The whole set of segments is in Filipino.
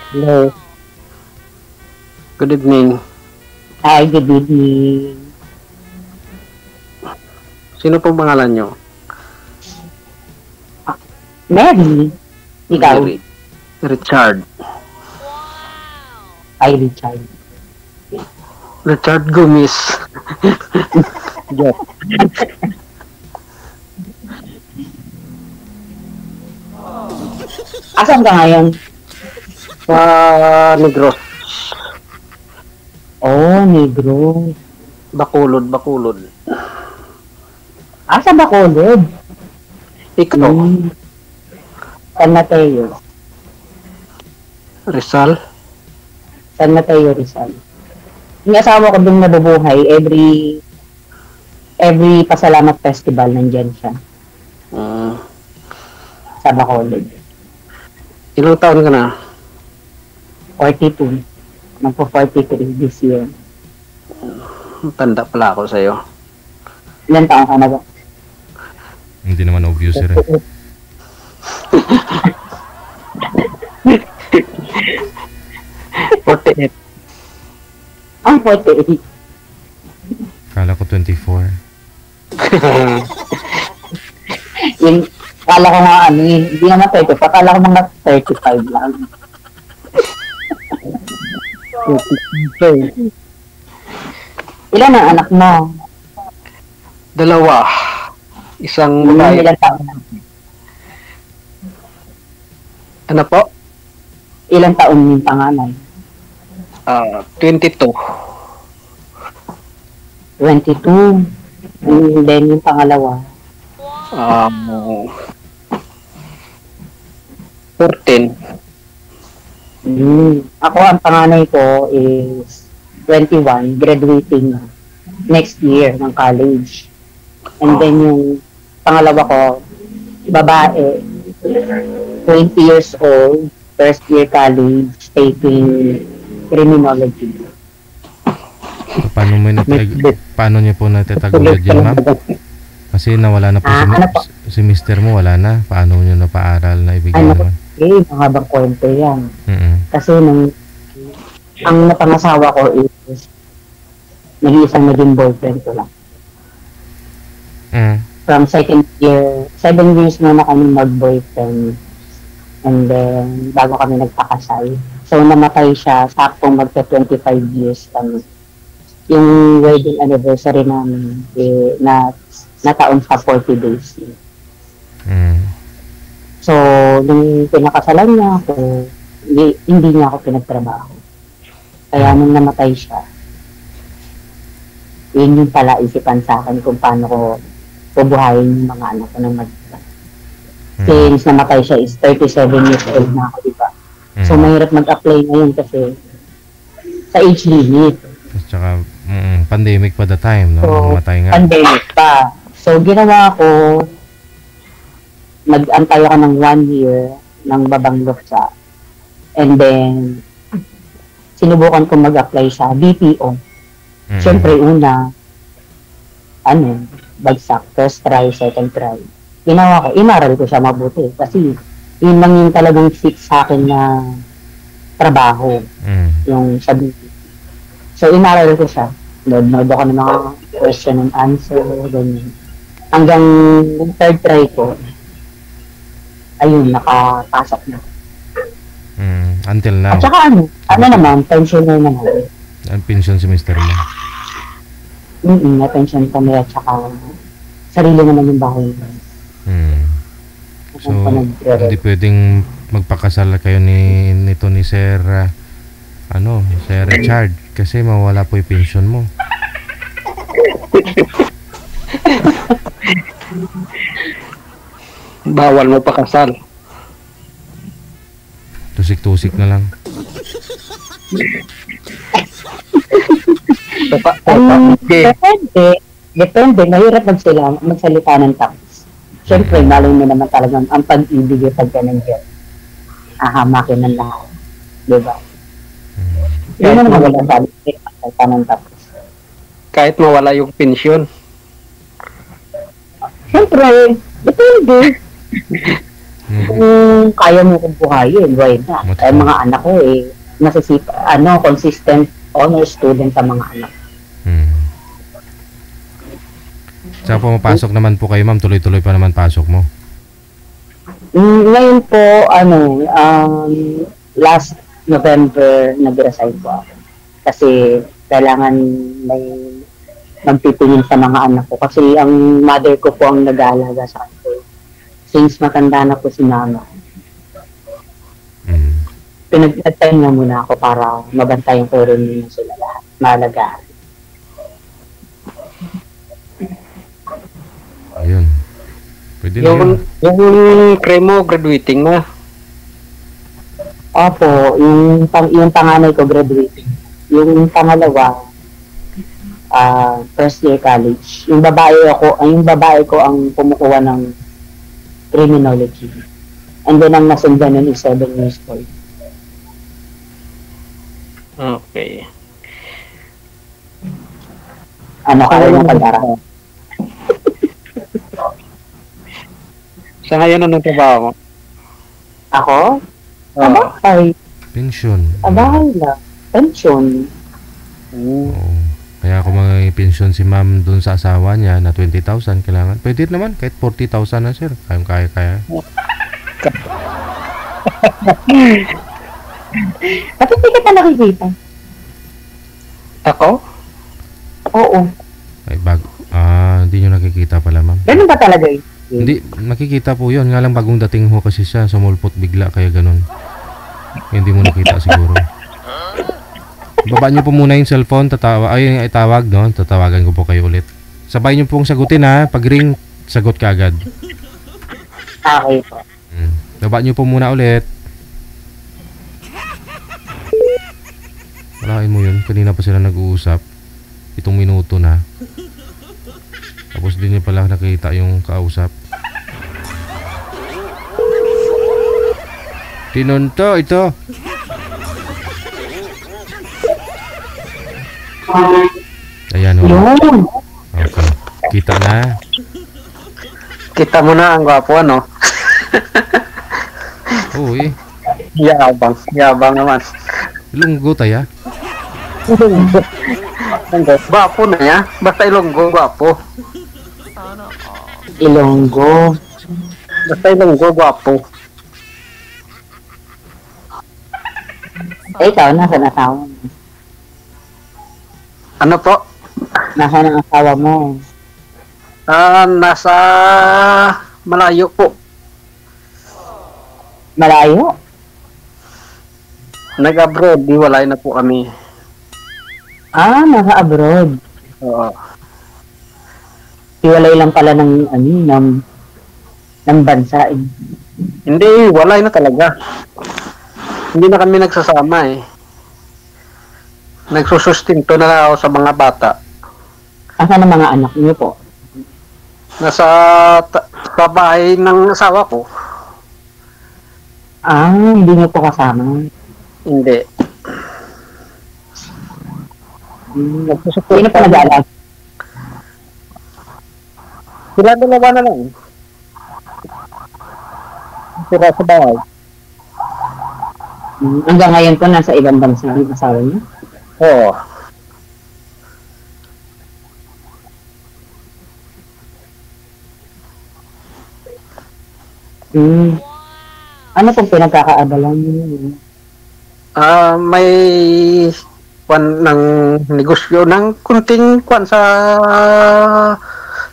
Hello. Good evening. Hi, good evening. Sino po pangalan nyo? Mary. Ikaw? Mary. Richard. Hi, Richard. Richard Gumis. Yes. Asan ka ngayon? Sa Negros. Oh, Negro. Bakulod. Asa ba Bacolod? Ikaw. San Mateo. Rizal. San Mateo, Rizal. Yung asawa ko dun nabubuhay, every Pasalamat Festival nandyan siya. Sa Bacolod. Ilang taon ka na? 42. Magpo-43 this year. Tanda pala ako sa'yo. Ilan taon ka na ba? Hindi naman obvious sir. 48. Ang 48. Kala ko 24. Yung, kala ko nga hindi naman 30, kala ko mga 35 lang. Ilan ang anak mo? Dalawa. Isang babae. Ilan taon? Ano po? Ilan taon yung panganay? 22. 22. And then yung pangalawa? 14. Ako, ang panganay ko is 21, graduating next year ng college. And then yung pangalawa ko, babae, 20 years old, first year college, taking criminology. So, paano niyo po natataguyod yan, ma'am? Kasi nawala na po si mister mo, wala na. Paano niyo napaaral na ibigay naman? Mahabang kwento yan. Mm-hmm. Kasi ang napangasawa ko is nag-iisang naging boyfriend ko lang. From second year, 7 years na kami mag-boyfriend. And then, bago kami nagpakasal. So, namatay siya, saktong magka-25 years kami. Yung wedding anniversary namin, nataon sa 40 days. So, nung pinakasalan niya ako, hindi niya ako pinagtrabaho. Kaya nung namatay siya, yun yung pala isipan sa akin kung paano ko bubuhayin yung mga anak ko ng mag-isa. Since namatay siya is 37 years old na ako, diba? So, mahirap mag-apply ngayon kasi sa age limit. Tsaka, pandemic pa the time, no? So, namatay nga. Pandemic pa. So, ginawa ko, nag-antay ako ng 1 year ng babang luksa. And then, sinubukan ko mag-apply sa BPO. Siyempre, una, bagsak. First try, second try. Ginawa ko, inaral ko siya mabuti. Kasi, yun lang yung talagang fit sa akin na trabaho. Yung sa BPO. So, inaral ko siya. Nod ako ng mga question and answer. Ganyan. Hanggang third try ko, ayun, nakapasok na. Until now. At saka naman, pensioner naman. Ang pension si mister mo. May pension kami at saka sarili naman yung bahay. So, hindi pwedeng magpakasal kayo nito ni Sir, Sir Richard, kasi mawala po yung pension mo. Bawal mo pakasal. Tusik-tusik na lang. Depende. Mahirap magsalita ng tax. Siyempre, malay mo naman talagang ang pag-ibig yung pagka nandiyan. Ahamakin ng lahat. Diba? Yun naman wala salita ng tax. Kahit mawala yung pensyon. Siyempre, depende. kung kaya mo kong buhayin, why not? Ay, mga anak ko consistent honor student sa mga anak. Saan pumapasok naman po kayo, ma'am? Tuloy-tuloy pa naman pasok mo? Ngayon po, last November, nag-resign po ako. Kasi kailangan may magtitingin sa mga anak ko. Kasi ang mother ko po ang nag-aalaga sa akin. Since matanda na po si mama. Pinag-resign na muna ako para mabantayan ko rin nila sila lahat. Maalagaan. Ayun. Pwede na Yung Cremo, graduating na. Opo, yung panganay ko graduating. Yung pangalawa, first year college. Yung babae ko ang kumukuha ng criminology. And then ang nasundan nun is 7 years old. Okay. Ano kaya yung pag-aral? Sa ngayon, anong trabaho mo? Ako? Abay. Pension. Abay lang. Pension. Oo. Kaya kung may pension si ma'am dun sa asawa niya na 20,000 kailangan. Pwede naman kahit 40,000 na, sir. Kaya. Ba't hindi kita nakikita? Ako? Oo. Ay, hindi nyo nakikita pala, ma'am. Ganun ba talaga eh? Hindi, nakikita po yun. Nga lang bagong dating ho kasi siya. Sumulpot bigla kaya ganun. Hindi mo nakita siguro. Baba nyo po muna yung cellphone. Tawag, no? Tatawagan ko po kayo ulit. Sabay nyo pong sagutin, ha? Pag ring, sagot ka agad. Okay po. Baba nyo po muna ulit. Walain mo yun. Kanina pa sila nag-uusap. 7 minuto na. Tapos din niya pala nakita yung kausap. Tinunto ito. Ayan o. Okay. Kita na. Kita mo na ang gwapo, ano? Uy. Yabang naman. Ilonggo tayo. Gwapo na ya. Basta Ilonggo, gwapo. Ilonggo. Basta Ilonggo, gwapo. Ikaw, nasa asawa mo? Ano po? Nasa ang asawa mo? Nasa malayo po. Malayo? Nag-abroad, walay na po kami. Nasa abroad. Oo. Iwalay lang pala ng bansa eh. Hindi, walay na talaga. Hindi na kami nagsasama eh. Nagsusustinto na ako sa mga bata. Asan ang mga anak niyo po? Nasa bahay ng asawa ko. Hindi niyo po kasama. Hindi. Sino pa nag-aalag? Sila dalawa na lang. Sila sa bahay. Hanggang ngayon po nasa ibang bansa ang asawa niyo? Oo. Ano pong pinagkakaabalan niyo? May ng negosyo ng kunting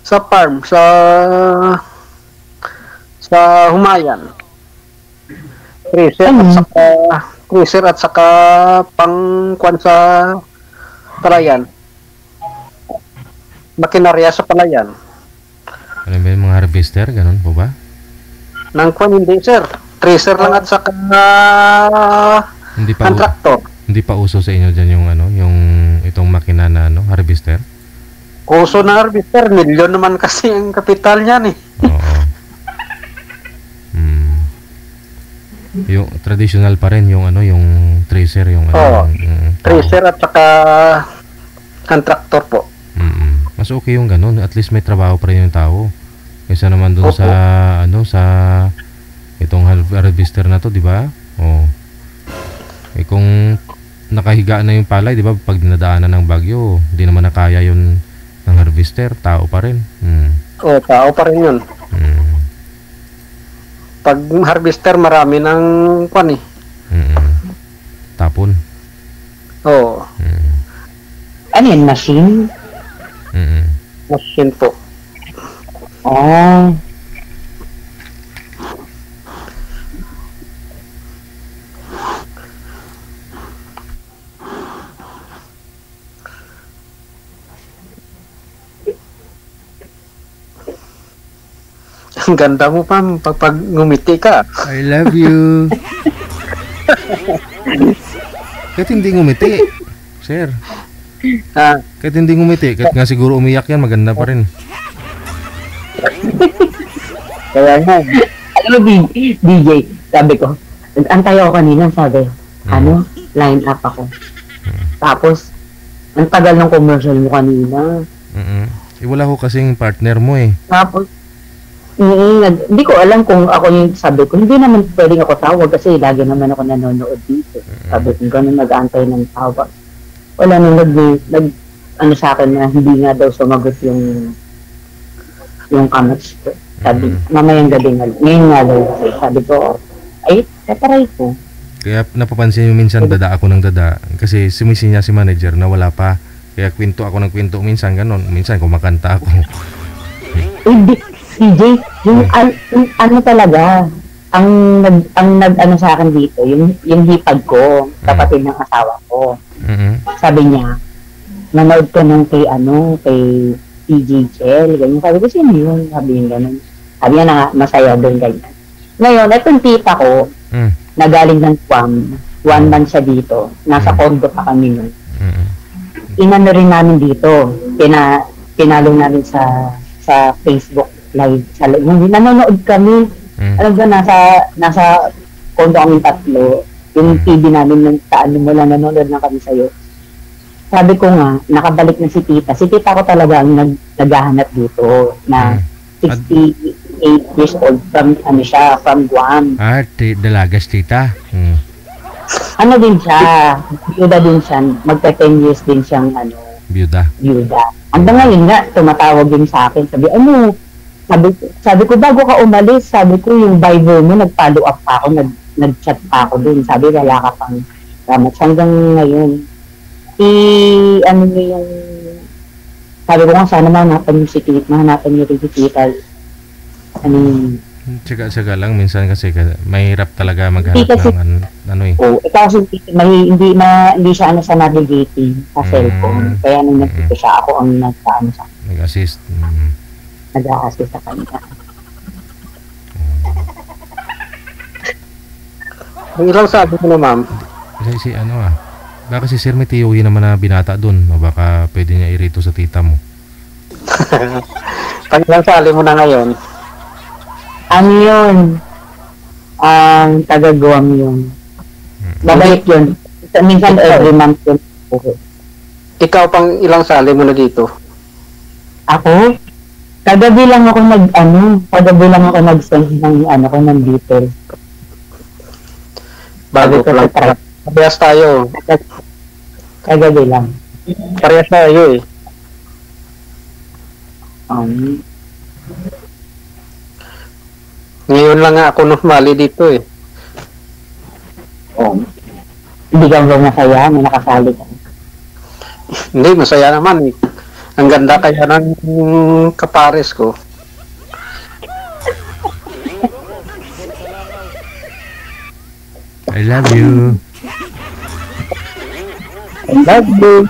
sa farm, sa Humayan. Cruiser at saka pang sa palayan. Makinarya sa palayan. Ano ba yung mga harvester? Ganun po ba? Nang hindi sir. Tracer lang at saka contractor. Hindi pa uso sa inyo dyan yung yung itong makina na harvester? Uso na harvester, milyon naman kasi ang kapital niyan eh. Oo. Yung traditional pa rin yung yung tracer yung tracer at saka contractor po. Mas okay yung ganun, at least may trabaho pa rin yung tao. Kaysa naman dun sa Itong harvester na to, di ba? Oh. Eh kung nakahiga na yung palay, di ba? Pag dinadaanan ng bagyo, hindi naman nakaya yun ng harvester, tao pa rin. Oo, tao pa rin yun. Pag harvester, marami ng kwan eh. Tapon. Oo. Ano yan, machine? Machine po. Oh. Ang ganda mo pa pag ngumiti ka. I love you. Kahit hindi ngumiti, sir. Kahit hindi ngumiti, kahit nga siguro umiyak yan, maganda pa rin. Kaya nga. Alam mo, DJ, sabi ko, antay ako kanina, sabi, line up ako. Tapos, ang tagal ng commercial mo kanina. Wala ko kasing partner mo eh. Tapos, hindi ko alam kung ako yung sabi ko, hindi naman pwedeng ako tawag kasi lagi naman ako nanonood dito. Sabi ko, gano'n nag-aantay ng tawag. Wala nang ano sa akin na hindi nga daw sumagot yung kamats ko. Sabi, mamayang gabi nga. Ngayon nga daw. Sabi ko, ay, tataray ko. Kaya napapansin yung minsan dada ako ng dada. Kasi sumisi niya si manager na wala pa. Kaya kwento ako ng kwento minsan gano'n. Minsan kumakanta ako. DJ, yung ano talaga, ang nag-ano sa akin dito, yung hipag ko, kapatid ng asawa ko. Sabi niya, nanood ko nung kay PJ Chel, ganyan. Sabi ko, sino yun? Sabi niya ganun. Sabi niya na nga, masaya doon, ganyan. Ngayon, itong tita ko, na galing ng Guam, 1 month siya dito, nasa condo pa kami nun. Inano rin namin dito, pinalo namin sa Facebook live sa nanonood kami. Alam ba, nasa condo kami 3. Yung TV namin nung saan mo lang nanonood na kami sa'yo. Sabi ko nga, nakabalik na si tita. Si tita ko talaga ang naghahanap dito na 68 years old from Guam. Dalagas tita. Ano din siya, byuda din siya, magka 10 years din siyang byuda. Hanggang ngayon nga, tumatawag din sa akin. Sabi ko, bago ka umalis, sabi ko, yung Viber mo, nag-follow up pa ako, nag-chat pa ako dun. Sabi, wala ka pang ramat. Hanggang ngayon, sabi ko nga, sana mahanapan yung si Tita, mahanapan yung si Tita. Tsaga lang, minsan kasi mahirap talaga maghanap ng kasi hindi siya sa navigating sa cellphone. Kaya nung nagtito siya, ako ang nag-assist. Nag-a-assist sa kanya. Ang ilang sabi ko na, ma'am. Kasi baka si Sir may tiyuhi naman na binata dun. O baka pwede niya irito sa tita mo. Pag ilang sali mo na ngayon? Ano yun? Taga-Guam yun. Babalik yun. Minsan every month yun. Ikaw pang ilang sali mo na dito? Ako? Kagabi lang ako nag-send ng details. Bago ko lang. Parehas tayo. Kagabi lang. Parehas tayo eh. Ngayon lang nga ako normali dito eh. Hindi ka ba masaya? May nakasali ka? Hindi, masaya naman eh. Ang ganda kaya ng kapares ko. I love you. I love you.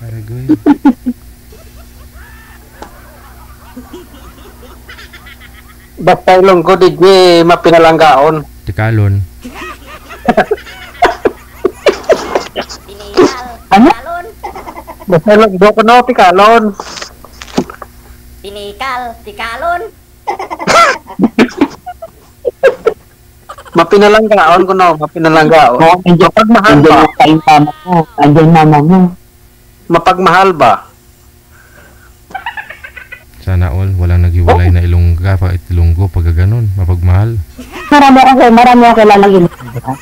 Paragoy. Basta ilong ko di mapinalanggaon. Tikalon. Ano? Basta ilong ko no, tikalon. Tikalon. Mapinalanggaon ko no, mapinalanggaon. Mapagmahal ba? Andiyan mama mo. Mapagmahal ba? Sana all, walang naghiwalay na Ilongga pa Ilonggo pag ganon, mapagmahal. Marami ako kilalang Ilonggo.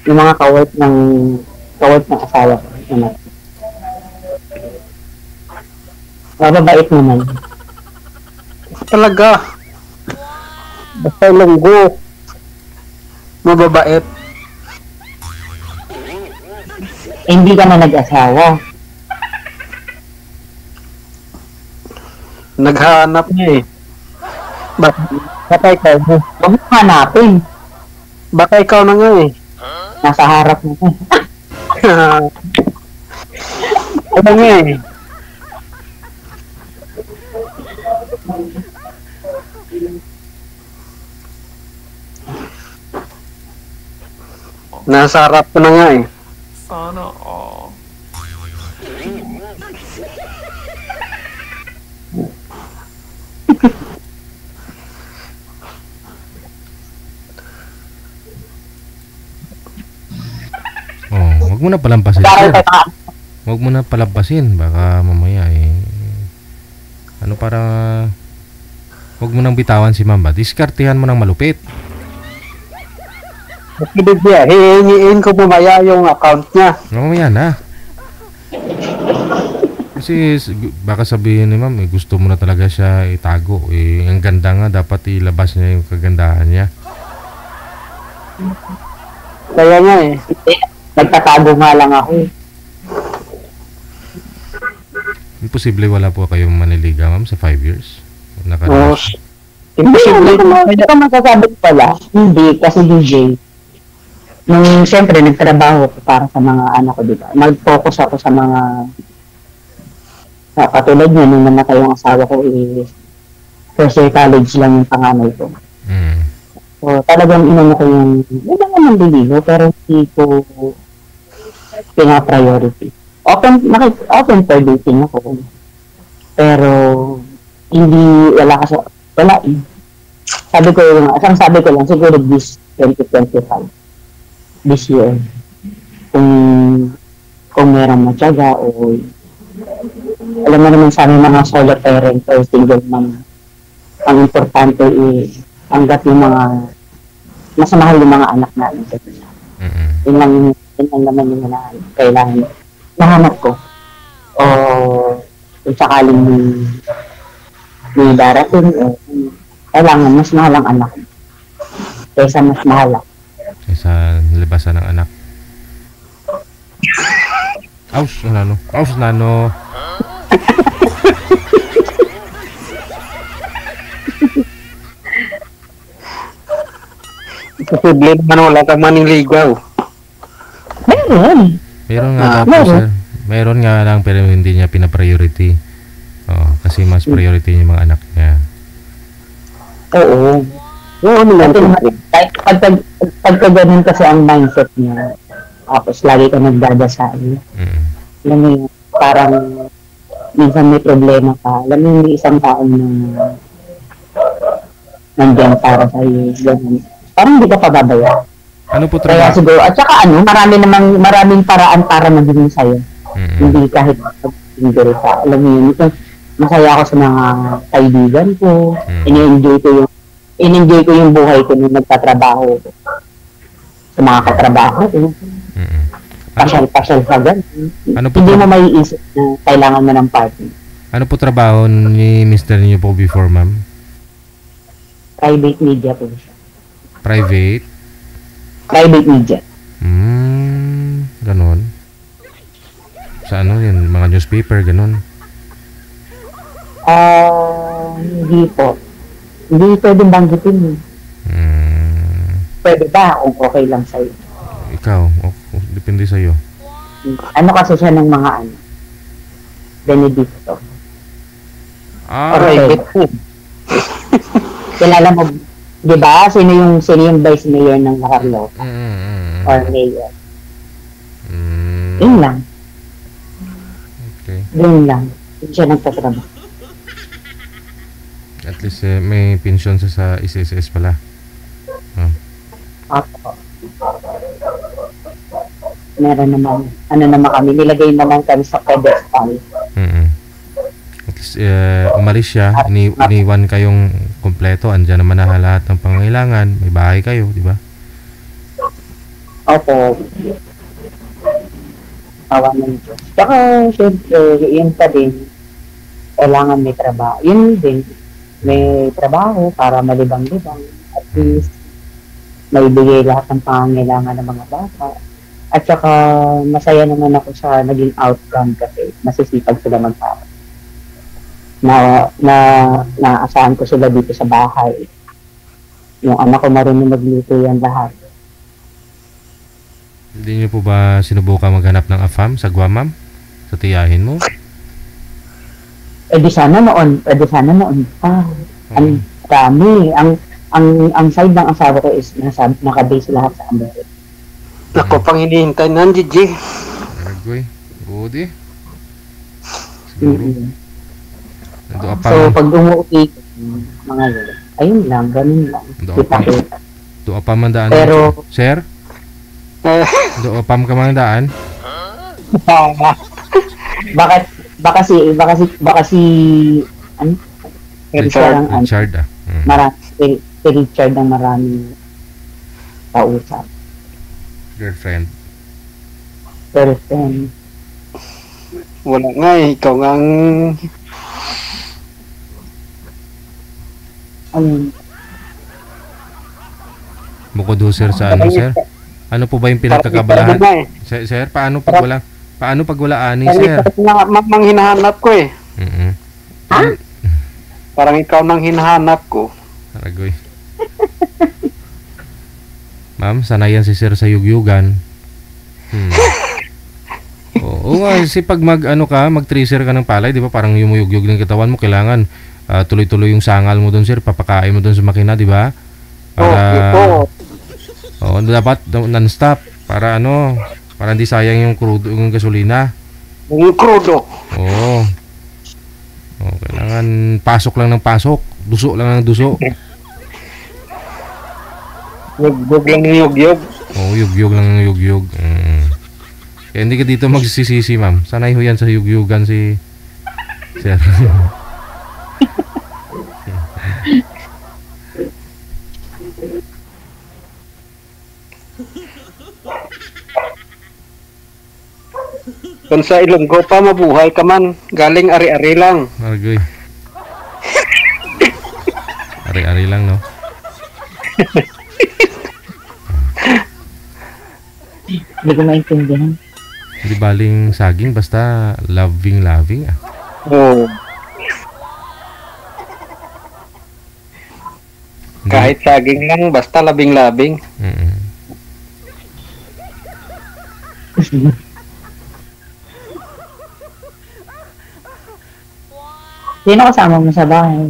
Yung mga kawit ng asawa ko. Mababait naman. Talaga. Basta Ilonggo. Mababait. Hindi ka na nag-asawa. Naghahanap niya eh. Baka ikaw mo. Huwag mo hanapin. Baka ikaw na nga eh. Nasa harap mo. Ano nga eh. Nasa harap ko na nga eh. Sana all. Oh, wag mo na palampasin. Wag mo na palampasin, baka mamaya ano para wag mo nang bitawan si Mamba. Diskartehan mo ng malupit. Pwede siya. Hihingiin ko mamaya yung account niya. Mamaya na. Kasi baka sabihin ni Ma'am, gusto mo na talaga siya itago. Ang ganda nga, dapat ilabas niya yung kagandahan niya. Kaya nga eh. Nagtatago nga lang ako. Imposible wala po kayong maniliga, Ma'am, sa 5 years. Oh, imposible. Hindi ko masasabi pala. Hindi, kasi DJ. Nung siyempre nagtrabaho ko para sa mga anak ko, diba? Mag-focus ako sa mga katulad niya, nung namatay yung asawa ko, first year college lang yung panganay ko. So, talagang inano ko yung, hindi naman naliligo, pero hindi ko pina-priority. Open for dating ako. Pero, wala eh. Sabi ko lang, siguro this 2025. This year. Kung meron matyaga o alam mo naman sa aming mga solo parent or single mom, ang importante hanggat yung mga mas mahal yung mga anak natin. Yun lang naman yung kailangan nahanap ko. O kung sakaling may darating, kailangan mas mahal ang anak kaysa mas mahal ako. Kaysa nalabasan ng anak. Aus nano. Posible naman wala kang maniligaw. Meron nga po, sir. Meron nga lang pero hindi niya pina-priority. Kasi mas priority niya yung mga anak niya. Oo. Oo naman. Pagka ganun kasi ang mindset niya, tapos lagi ka nagdadasal. Alam mo yun, parang minsan may problema ka. Alam mo yung isang taon na nandiyan para sa'yo. Ganun. Parang hindi ka pababaya. Ano po trabaho? Kaya siguro, at saka maraming paraan para maging sa'yo. Hindi kahit pag-injury ka. Alam mo yun, masaya ako sa mga kaibigan ko. In-enjoy ko yung buhay ko nung nagtatrabaho ko. Sa mga katrabaho ko. Pasyal sa ganun. Hindi mo maiisip na kailangan mo ng partner. Ano po trabaho ni Mr. niyo po before, ma'am? Private media po siya. Private media. Ganon. Sa ano yun? Mga newspaper, ganon? Hindi po. Hindi pwedeng banggitin. Pwede ba kung okay lang sa'yo? Ikaw, depende sa'yo. Ano kasi siya ng mga Benedicto. Private food. Kilala mo, di ba? Sino yung vice mayor ng Carlo? Or mayor? Yun lang. Okay. Yun lang. Yun siya nagtatrabaho. At least may pension sa SSS pala. Ako. Meron naman. Ano naman kami. Nilagay naman kami sa pedestal. umalis siya, iniwan kayong kompleto, andyan naman na lahat ng pangangailangan, may bahay kayo, di ba? Opo. Awa ng Diyos. Tsaka, syempre, yun pa din, kailangan may trabaho. Yun din, may trabaho para malibang-libang. At least, maibigay lahat ng pangangailangan ng mga bata. At saka, masaya naman ako sa naging outcome kasi masisipag sila magpapalaki. Naasahan ko sila dito sa bahay. Yung anak ko marunong magluto yan lahat. Hindi niyo po ba sinubukan maghanap ng AFAM sa Guamam? Sa tiyahin mo? Di sana noon pa. Ang dami. Ang side ng asawa ko is nakabase lahat sa Amerika. Ako pang hinihintay na, Gigi. Aragoy. Budi. Siguro. So, pag umuwi, mga yun, ayun lang, ganun lang. Doa pa mandaan. Pero, sir? Doa pa mandaan? baka si, ano? Richard ah. Si Richard ang maraming kausap. Girlfriend. Wala nga eh, ikaw nga ang... Bukod ho sir sa ano sir? Ano po ba yung pinagkakabalahan? Sir, paano pag wala ani sir? Parang hinahanap ko eh. Ha? Parang ikaw nang hinahanap ko. Aragoy. Ma'am, sanayan si sir sa yugyugan. Oo nga, kasi pag mag-tracer ka ng palay, di ba parang yumuyugyug ng katawan mo, kailangan tuloy-tuloy yung sangal mo doon sir, papakain mo doon sa makina, di ba? Dapat non-stop para para hindi sayang yung crudo, yung gasolina. Yung crudo. Oo. Kailangan pasok lang ng pasok, duso lang ng duso. Yugyug lang ng yugyug. Oo, yugyug lang ng yugyug. Kaya hindi ka dito magsisisi, ma'am. Sanay ho yan sa yugyugan si sir. Kung sa Ilonggo pa, mabuhay ka man. Galing ari-ari lang. Argoy. Ari-ari lang, no? Hindi ko maintindihan. Hindi baling saging, basta loving ah. Oo. Kahit saging lang, basta labing-labing. Sino kasama mo sa bahay?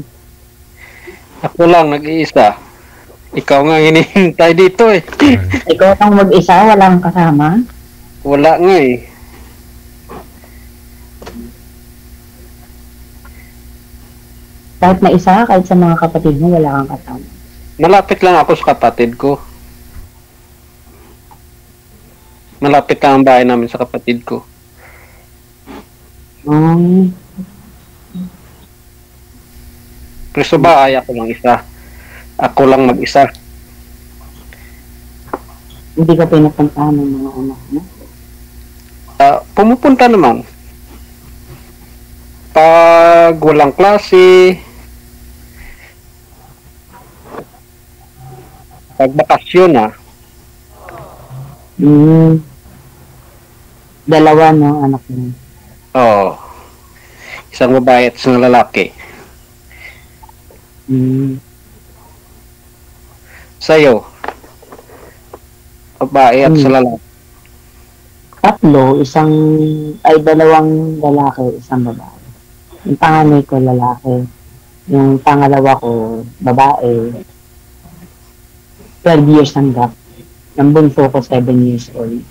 Ako lang, nag-iisa. Ikaw nga hinihintay dito eh. Ikaw lang mag-isa, walang kasama? Wala nga eh. Kahit na isa, kahit sa mga kapatid mo, wala kang kasama. Malapit lang ako sa kapatid ko. Malapit lang ang bahay namin sa kapatid ko. Pero sa bahay ako lang isa. Ako lang mag-isa. Hindi ka pinapuntahan ng mga anak mo? Pumupunta naman. Pag walang klase, pag bakasyon Dalawa no, anak mo? Oo. Isang babae at isang lalaki. Sa'yo? Babae at sa lalaki? Tatlo, dalawang lalaki, isang babae. Yung panganay ko lalaki. Yung pangalawa ko, babae. 12 years ang gap. Yung bunso ko, 7 years old.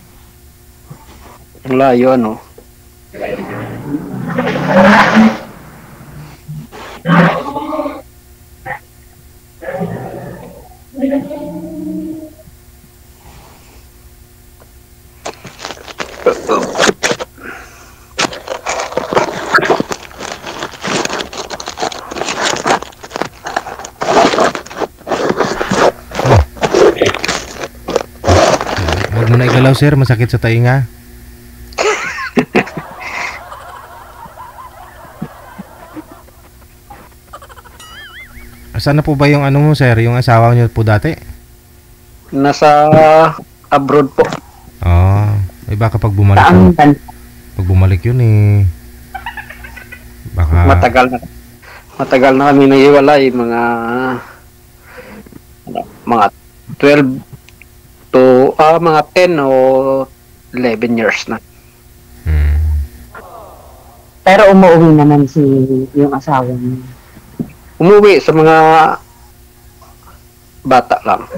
Ang layo, ano? mo na igalaw, sir. Masakit sa tainga. Saan na po ba yung ano mo, sir? Yung asawa niyo po dati? Nasa abroad po. Ay baka pag bumalik yun, pag bumalik yun eh, baka Matagal na kami naiwalay, mga 12 to mga 10 o 11 years na. Pero umuwi naman yung asawa niya. Umuwi sa mga bata lang.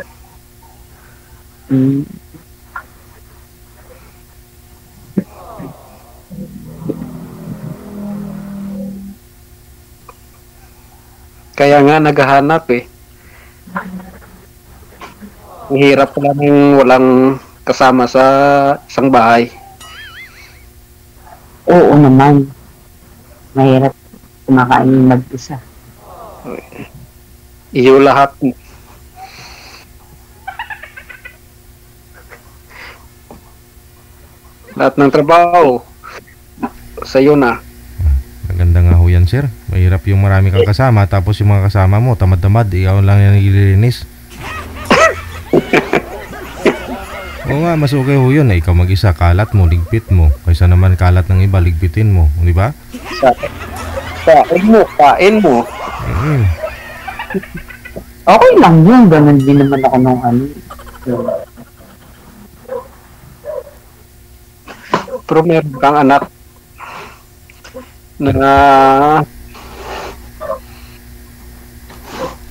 Kaya nga naghahanap eh. Ang hirap pala ng walang kasama sa isang bahay. Oo naman. Mahirap kumakain mag-isa. Iyo lahat. Lahat ng trabaho sa'yo na. Maganda nga ho yan, sir. Mahirap yung marami kang kasama, tapos yung mga kasama mo tamad-tamad, ikaw lang yung nililinis. Oo nga, mas okay ho yun. Ikaw mag-isa, kalat mo, ligpit mo. Kaysa naman kalat ng iba, ligpitin mo. Di ba? Kain mo. Okay lang yun. Ganun din naman ako nung ano. Pero meron kang anak na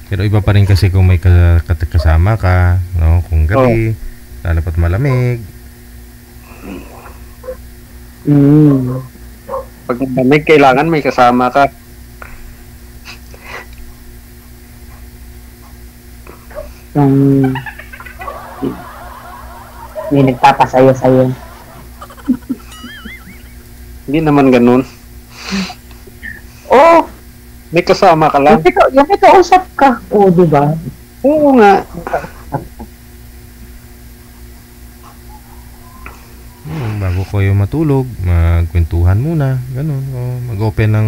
pero iba pa rin kasi kung may kasama ka, no? Kung gabi, lalo pat malamig. Pag malamig, kailangan may kasama ka. Yung may nagpapasaya-saya. Hindi naman ganun. Oh, may kasama ka lang. yung may kausap ka. Oo, di ba? Oo nga. Bago kayo matulog, magkwentuhan muna, ganun. Mag-open ng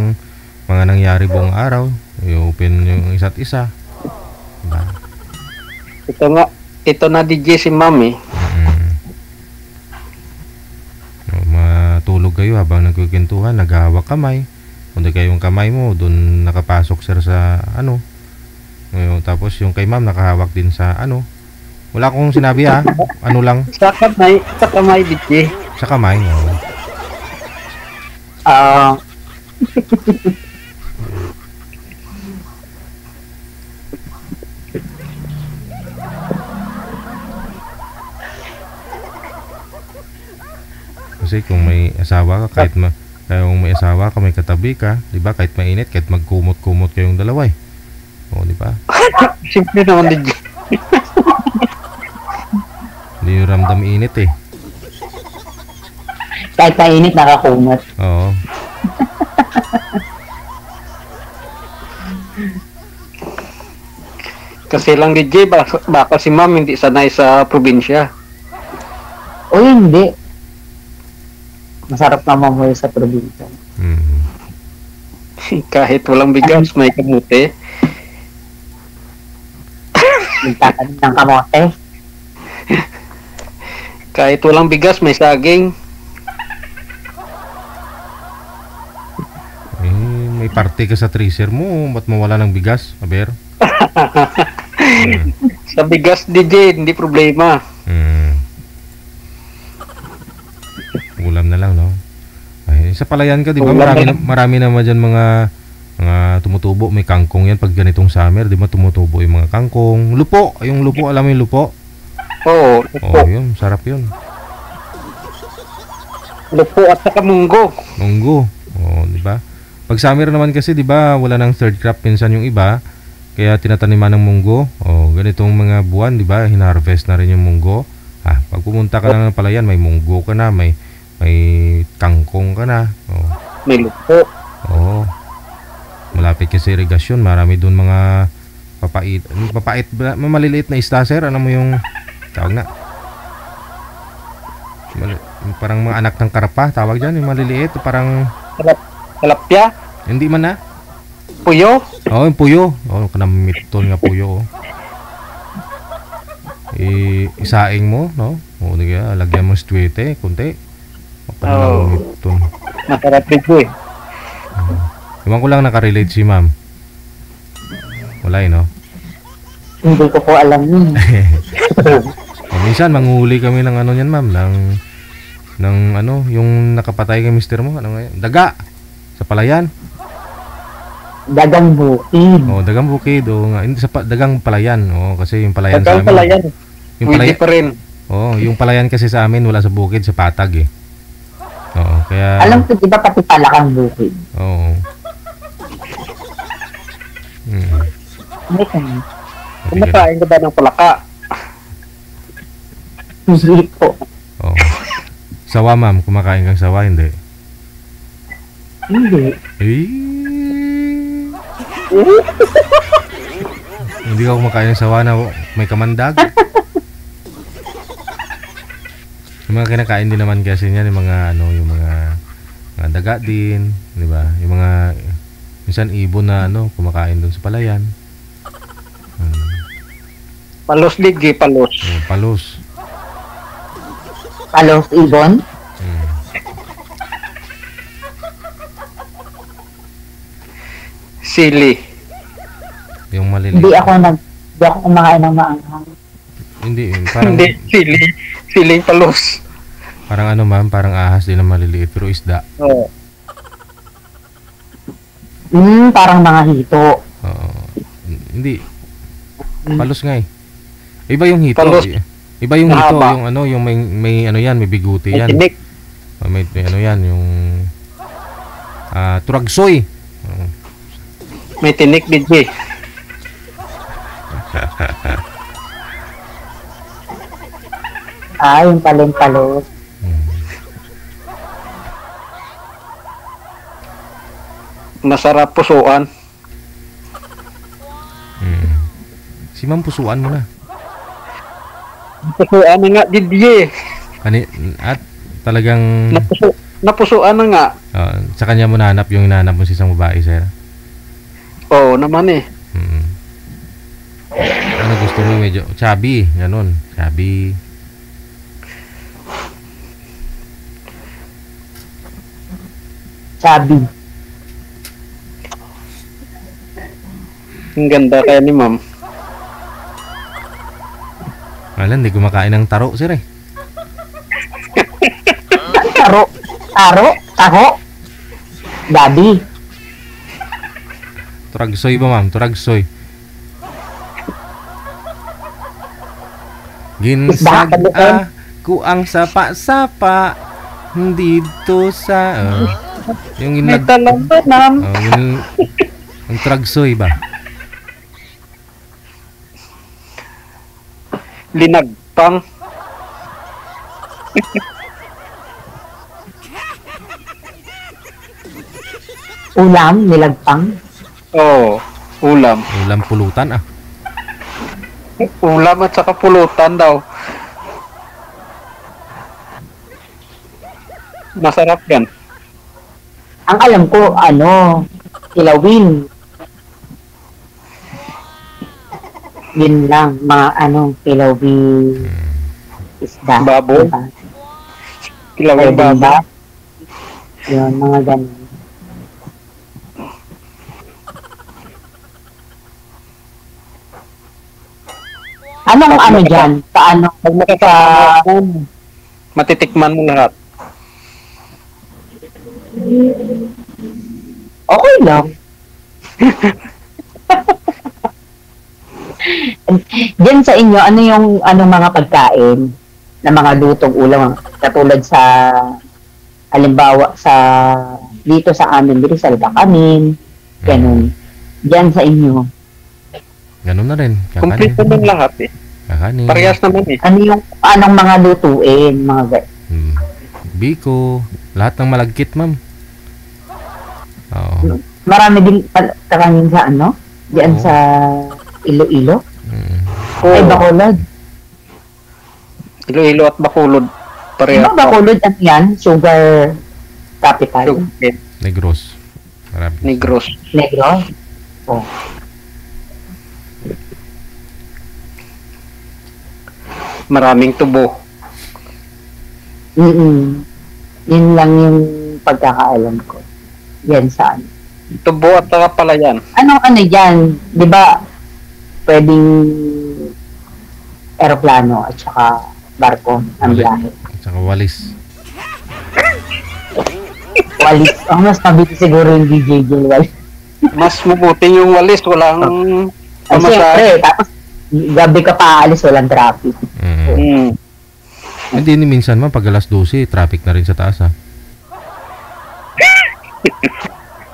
mga nangyari buong araw. I-open yung isa't isa. Diba? Ito na DJ si Mami. Matulog kayo habang nagkukwentuhan, naghahawak kamay. Kung di kayong kamay mo, doon nakapasok sir sa ano. Tapos yung kay ma'am nakahawak din sa ano. Wala akong sinabi ano lang. Sa kamay DJ. Sa kamay. Kasi kung may asawa ka, kahit kung may asawa ka, may katabi ka, di ba? Kahit mainit, kahit magkumot-kumot kayong dalawa eh. O, di ba? Simple naman din. Hindi yung ramdam init eh. Kahit mainit, nakakumot. Oo. Kasi lang DJ, baka si Ma'am hindi sanay sa probinsya. O hindi. Masarap naman mo sa probinsya. Kahit walang bigas, may kamote. Nagtatanim ng kamote. Kahit walang bigas, may saging. May party ka sa tracer mo, ba't mawala ng bigas, aber? Sa bigas, DJ, hindi problema. Ulam na lang, no? Ay, sa palayan ka, di ba? Marami naman dyan mga tumutubo. May kangkong yan pag ganitong summer, di ba? Tumutubo yung mga kangkong. Lupo, yung lupo, alam mo yung lupo? Oo, lupo. Oo, yun, sarap yun. Lupo at saka munggo. Munggo, oo, di ba? Pag summer naman kasi, di ba, wala nang third crop minsan yung iba. Kaya tinataniman ng munggo. O, ganitong mga buwan, di ba? Hinarvest na rin yung munggo. Pag pumunta ka na ng palayan, may munggo ka na, may kangkong ka na. Oh. May lupo. Oo. Malapit kasi irigasyon. Marami doon mga papait, maliliit na isda, sir. Ano mo yung tawag na? Parang mga anak ng karpa, tawag dyan, yung maliliit, parang... Tilapia? Hindi man na. Puyo? Oo, yung puyo. Oo, kanamiton nga puyo, oh. Isaing mo, no? Oo, lagyan mo stwete, kunti. Kanamiton. Masarap din eh. Iwan ko lang nakarelate si ma'am. Wala no? Hindi ko po alam yun. Minsan, manghuli kami ng ano yan, ma'am, ng ano, yung nakapatay kay mister mo, ano nga yan? Daga! Sa palayan. Dagang bukid. Oo, dagang bukid. Oo nga. Hindi, dagang palayan. Oo, kasi yung palayan sa Dagang amin. palayan. Yung Pwede pa rin. Oo, yung palayan kasi sa amin, wala sa bukid, sa patag eh. Oo, kaya... Alam ko, di ba pati palakang bukid? Oo. Hindi ka na. Kumakain ka ba ng palaka? Hindi po. Oo. Sawa, ma'am. Kumakain kang sawa, hindi? Hindi. Hindi ka kumakain ng sawa na may kamandag? Yung mga kinakain din naman kasi niyan, yung mga ano, yung mga daga din, di ba? Yung mga minsan ibon na ano, kumakain doon sa palayan. Palos ligi, palos. Palos. Palos ibon? Sili. Yung maliliit. Hindi ako kumakain ng maanghang. Hindi, parang... Hindi, siling palos. Parang ano, ma'am, parang ahas din na maliliit, pero isda. Oo. Parang mga hito. Oo. Hindi. Palos nga eh. Iba yung hito. Palos. Iba yung hito, Mahaba. yung ano, yung may ano yan, may biguti yan. Tinik. May ano yan, yung turagsoy. May tinik din eh. Yung palos. Masarap pusuan. Si ma'am, pusuan mo na. Pusuan na nga, Didier. At talagang... Napusuan na nga. Sa kanya mo nahanap yung hinahanap mo sa isang babae, sir? Oo naman eh. Ano gusto mo, medyo chubby, ganun. Chubby. Sabi. Ang ganda kaya ni ma'am. Wala, hindi kumakain ng taro, sir eh. Taho? Daddy. Turagsoy ba, ma'am? Turagsoy. Ginsag ko ang sapa-sapa dito sa... yung May talang ba, ma'am? Yung turagsoy ba? Linagpang. Ulam, nilagpang. Oo, ulam. Ulam pulutan ah. Ulam at saka pulutan daw. Masarap yan. Ang alam ko, kilawin. Yun lang, mga kilawin. Isda. Baboy. Diba? Kilawin baba. Yun, mga ganun. Anong dyan? Paano? Pag makakasama mo, matitikman mo lahat. Okay lang. Diyan sa inyo, anong mga pagkain na mga lutong ulam katulad sa halimbawa dito sa amin, Rizal, Kakanin, ganun. Diyan sa inyo. Ganun na rin. Kompleto ng lahat eh. Kakanin. Parehas naman eh. Anong mga lutuin, Biko, lahat ng malagkit, ma'am. Oo. Marami din kakanin sa diyan sa Iloilo. Ay, Bacolod. Iloilo at Bacolod. Pareho. Iba Bacolod, ano yan? Sugar capital? Negros. Negros. Negros? Oh. Maraming tubo. Yun lang yung pagkakaalam ko. Yan saan. Tubo at saka palayan. Ano yan? Di ba pwedeng aeroplano at saka barko ang biyahe? At saka walis. Walis. Ang mas mabiti siguro yung DJJ walis. Mas mabuti yung walis. Walang Ay, siyempre. Tapos gabi ka pa aalis, walang traffic. Hindi ni minsan man pag alas 12, traffic na rin sa taas ha.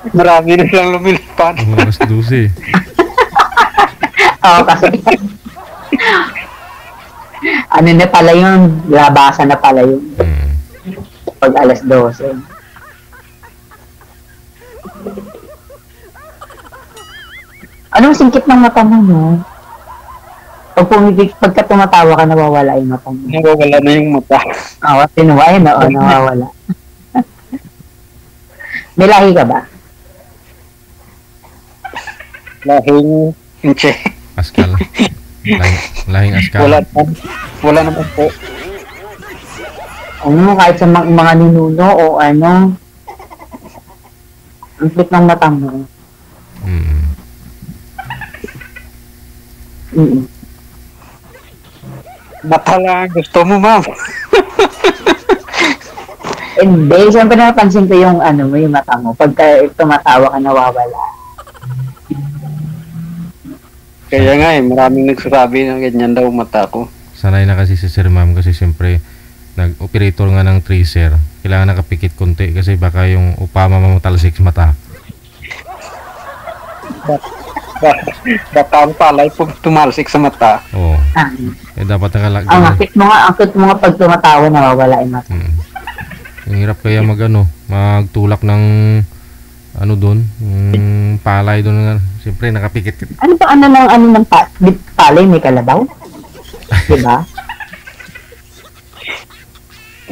Marami na silang lumilipad. Alas 12. Oo, kasi ano na pala yun, labasan na pala yun. Pag alas 12. Anong singkit ng mata mo, no? Pagka tumatawa ka, nawawala yung mata mo. Nawawala na yung mata. Oo, tinuway na, nawawala. May lahi ka ba? Lahing inche. Askal. Lahing askal. Wala naman po. Ano, kahit sa mga ninuno o ano, ang cute ng mata mo. Mata lang gusto mo, ma'am. Hindi, siyempre napansin ko yung ano mo, yung mata mo. Pagka tumatawa ka, nawawala. Kaya nga maraming nagsasabi na ganyan daw mata ko. Sanay na kasi si Sir Ma'am kasi siyempre nag-operator nga ng tracer. Kailangan nakapikit konti kasi baka yung upama mamatalsik sa mata. Baka ang palay pag tumalsik sa mata. Oo. Dapat nakalagay. Ang akit mo nga pag tumatawa, nawawala yung mata. Ang hirap kaya magtulak ng ano doon, palay doon. Siyempre nakapikit. Ano ba ng palay, may kalabaw? Diba?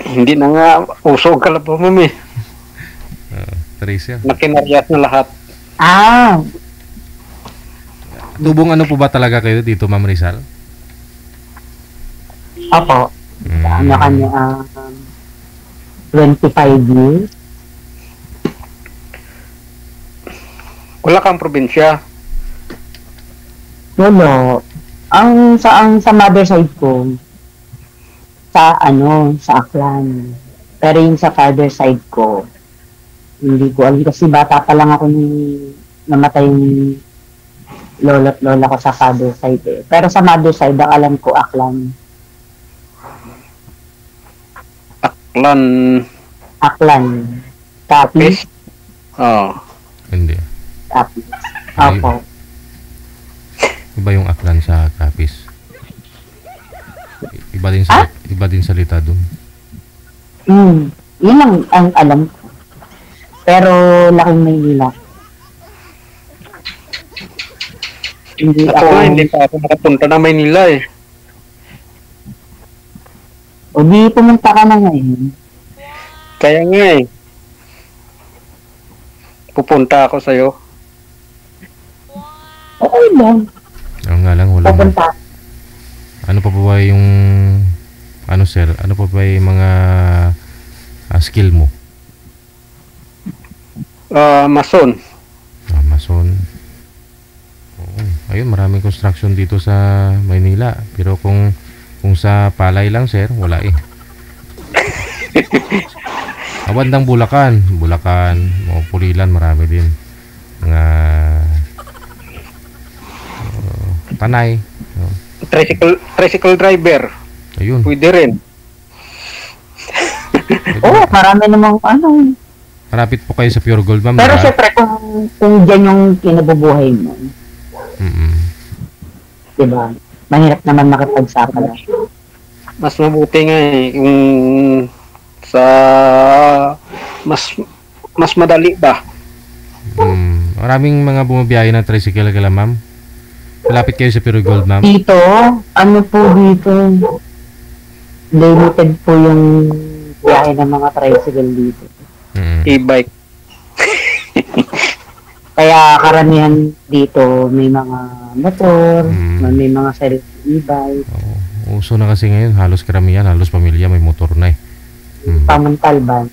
Hindi na nga uso ang kalabaw, mami. Tracer. Nakinaryat na lahat. Tubong ano po ba talaga kayo dito, Ma'am Rizal? Opo. Kanya 25 years. Wala kang probinsya. Wala. Ang sa mother side ko, sa Aklan. Pero yung sa father side ko, hindi ko alam kasi bata pa lang ako namatay yung lolo't lola ko sa father side eh. Pero sa mother side, ang alam ko Aklan. Aklan. Capiz? Oo. Hindi. Capiz. Opo. Iba yung Aklan sa Capiz. Iba din salita doon. Yun lang ang alam ko. Pero laking Maynila. Hindi pa ako nakapunta na Maynila eh. O di pumunta ka na ngayon. Kaya nga eh. Pupunta ako sa'yo. Okay lang. Ano nga lang, wala. Pupunta. Ano pa ba yung sir? Ano pa ba yung mga skill mo? Mason. Mason. Oo. Ayun, maraming construction dito sa Maynila. Pero kung sa palay lang, sir, wala eh. Bandang Bulacan, o Pulilan, marami din. Mga Tanay. Tricycle driver. Ayun. Pwede rin. Marami namang Marapit po kayo sa Pure Gold, ma'am. Pero syempre, kung dyan yung kinabubuhay mo, diba? Mahirap naman makipagsaka lang. Mas mabuti nga eh. Kung sa mas madali ba? Maraming mga bumabiyahe ng tricycle kala, ma'am. Malapit kayo sa Pure Gold, ma'am. Dito, ano po dito? Limited po yung biyahe ng mga tricycle dito. E-bike. Kaya karamihan dito may mga motor, may mga sarili e-bike. Uso na kasi ngayon, halos karamihan, halos pamilya may motor na eh. Pamantalban.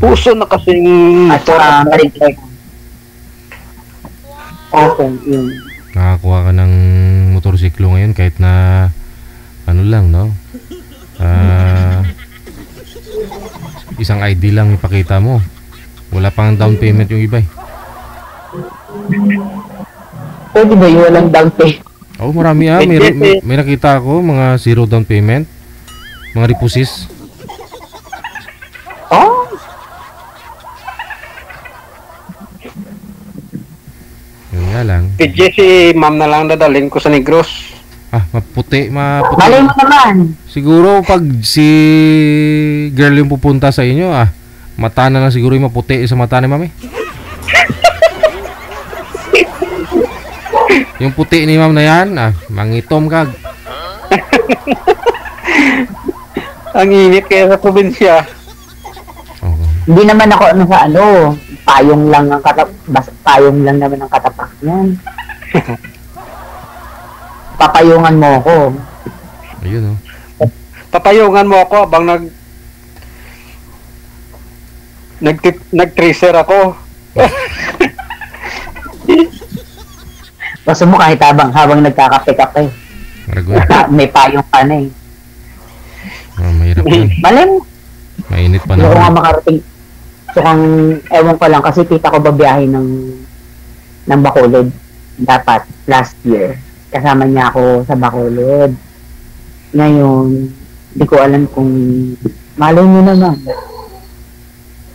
Puso na kasing At saka marigay. Okay, yun. Nakakuha ka ng motorsiklo ngayon kahit na ano lang, no? Isang ID lang ipakita mo. Wala pang down payment yung iba eh. Pwede ba yun walang down payment? Oh, marami may nakita ako mga zero down payment. Mga reposis. Oh? Yun nga lang. PJ si ma'am na lang dadalhin ko sa Negros. Maputi. Malay mo naman. Siguro pag si girl yung pupunta sa inyo, mata na lang siguro yung maputi sa mata ni mami. Yung puti ni ma'am na yan, mangitom ka. Ang init kaya sa probinsya. Okay. Hindi naman ako payong lang naman ang katapak niyan. Papayungan mo ako. Ayun Papayungan mo ako abang nag-tracer ako. Gusto mo kahit habang nagkakape-kape. May payong ka na eh. Mahirap yun. Malay mo. Mainit pa Hindi ko nga na. makarating. So ewan ko lang kasi tita ko babiyahe ng Bacolod. Dapat last year. Kasama niya ako sa Bacolod. Ngayon, hindi ko alam kung malay mo naman.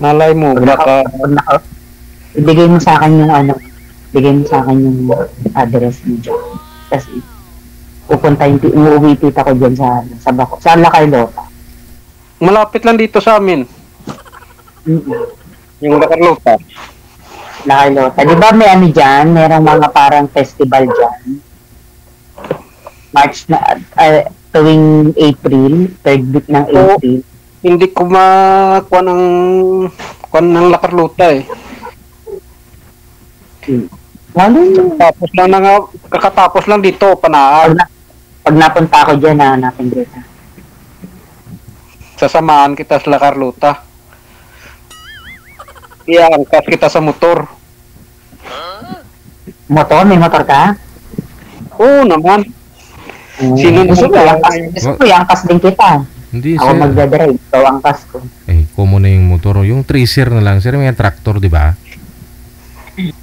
Malay mo, baka ibigay mo sa akin yung yung address mo dyan. Kasi uuwi tita ko dyan sa La Carlota. malapit lang dito sa amin. Yung La Carlota. La Carlota. Di ba may dyan? Merong mga parang festival dyan. March na, tuwing April, third week ng April. Hindi ko makuha ng La Carlota eh. Kakatapos lang dito, Panaan. Pag napunta ako dyan, hanapin dito. Sasamahan kita sa La Carlota. Iangkas kita sa motor. Motor? May motor ka? Oo naman. Sino Gusto ko iangkas din kita. Hindi, Ako magdadrive, ikaw angkas ko. common na yung motor. Yung tracer na lang. Sir, may tractor, di ba?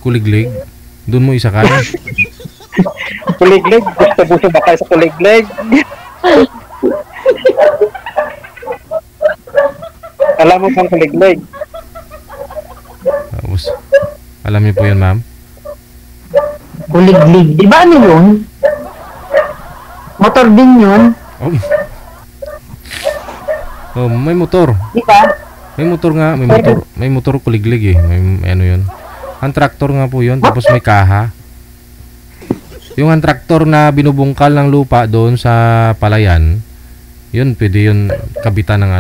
Kuliglig. Doon mo isa kaya. Kuliglig? Gusto ba kayo sa kuliglig? Alam mo bang kuliglig? Tapos, alam niyo po yun, ma'am? Kuliglig. Di ba ano yun? Motor din yun. May motor. Di ba? May motor nga. May motor kuliglig eh. May ano yun. Ang traktor nga po yun. Tapos may kaha. Yung ang traktor na binubungkal ng lupa doon sa palayan, yun, pwede yun kabitan ng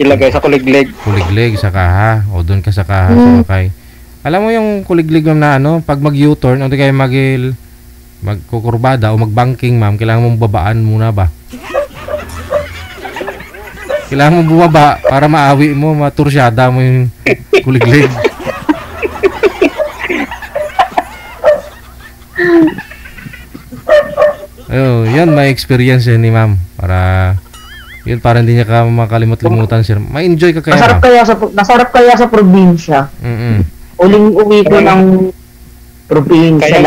Ilagay sa kuliglig. Kuliglig sa kaha. O doon ka sa kaha sumakay. Alam mo yung kuliglig ma'am na pag mag-U-turn o di kayo magkukurbada o mag-banking ma'am, kailangan mong babaan muna ba? Kailangan mong bumaba para maawi mo, matursyada mo yung kuliglig. Yan may experience yan ni ma'am para hindi niya ka makalimot-limutan sir. Ma-enjoy ka kaya. Masarap kaya sa probinsya. Uling uwi ko ng probinsya.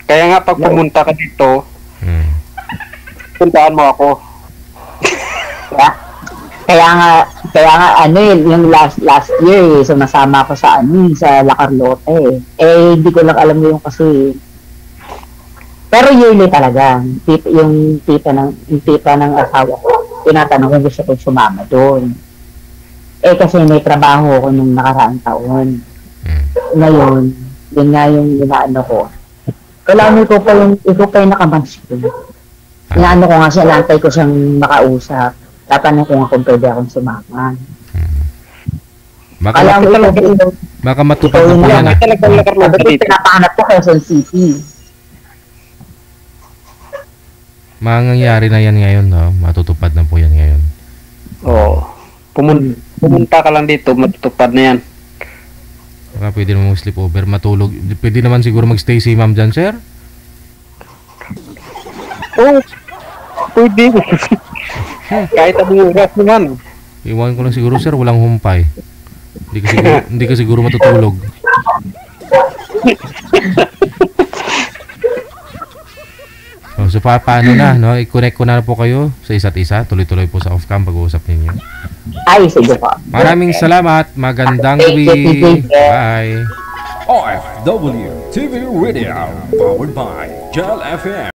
Kaya nga pag pumunta ka dito, puntaan mo ako. Kaya nga yung last year sumasama ako sa La Carlota hindi ko lang alam yung kasi. Pero yearly talaga, yung tita ng asawa ko, tinatanong kung gusto ko sumama doon. Kasi may trabaho ako nung nakaraang taon. Ngayon, yun nga yung inaano ko. Kailangan ko pa yung nakamask ko. Inaano ko nga siya, lantay ko siyang makausap. tatanong ko nga kung pwede akong sumama. Baka matupad na po yan. Pinapahanap ko Quezon City. Mangyayari na yan ngayon, no? Matutupad na po yan ngayon. Oo. Pumunta ka lang dito, matutupad na yan. Baka pwede naman mag-sleep over, matulog. Pwede naman siguro mag-stay si ma'am dyan, sir? Oo. Pwede. Kahit anong oras naman. Iwan ko lang siguro, sir, walang humpay. Hindi ka siguro matutulog. So paano na, no? I-connect ko na po kayo sa isa't isa. Tuloy-tuloy po sa off-cam pag-uusap ninyo. Ay, sige po. Maraming salamat. Magandang gabi. Bye. OFW TV Radio, powered by Gel FM.